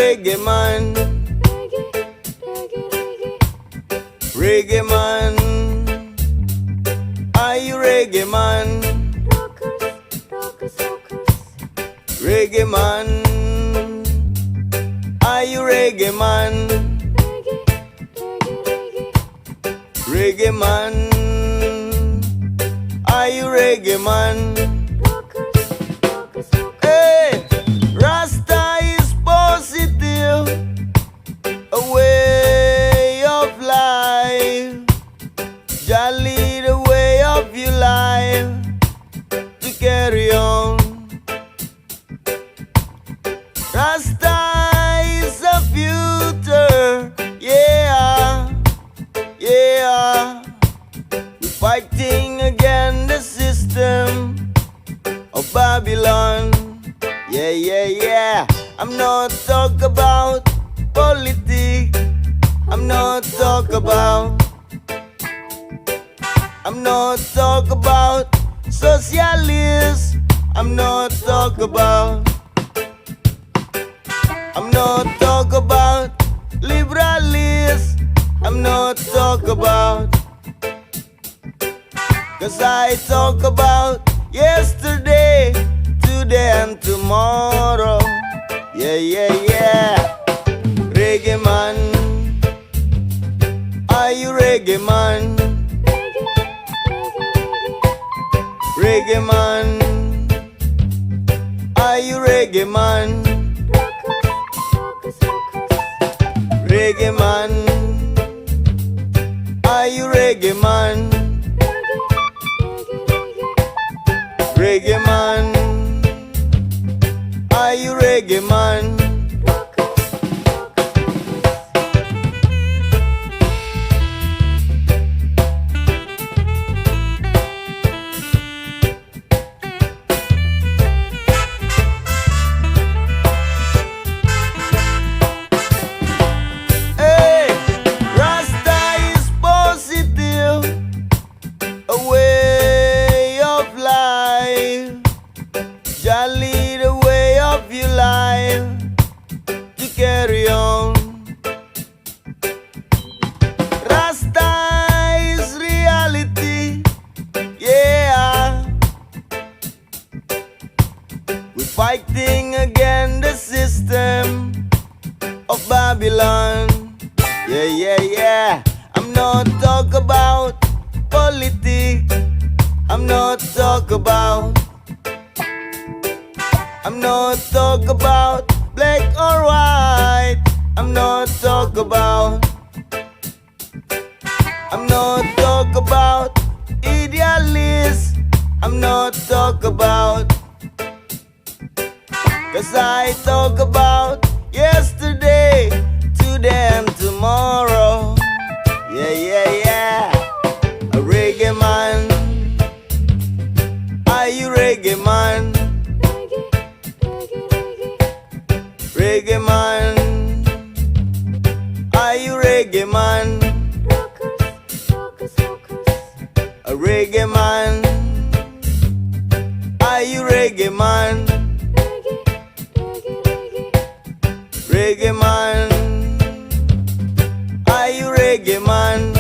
reggae man, reggae man. Are you reggae man? Reggae man. Are you reggae man? Reggae man. Are you reggae man? Hey, Rasta is positive, a way of life. Jolly the way of your life to carry on. Rasta is a future, yeah, yeah. We're fighting against the system of Babylon, yeah, yeah, yeah. I'm not talking about politics, I'm not talk about. I'm not talk about socialists. I'm not talk about. I'm not talk about liberalists. I'm not talk about. 'Cause I talk about yesterday, today and tomorrow. Yeah, yeah, yeah. Reggae man, are you reggae man? Reggae man, are you reggae man? Reggae man, are you reggae man? Reggae man, are you reggae man? Hey, Rasta is positive, a way of life. Jolly the way of your life to carry on. Rasta is reality, yeah. We're fighting against the system of Babylon. Yeah, yeah, yeah. I'm not talk about politics. I'm not talk about. I'm not talk about black or white. I'm not talk about. I'm not talk about idealists. I'm not talk about. 'Cause I talk about yesterday, today and tomorrow. Yeah, yeah, yeah. A reggae man, are you reggae man? Reggae man, are you reggae man? A reggae man, are you reggae man? Reggae man, are you reggae man?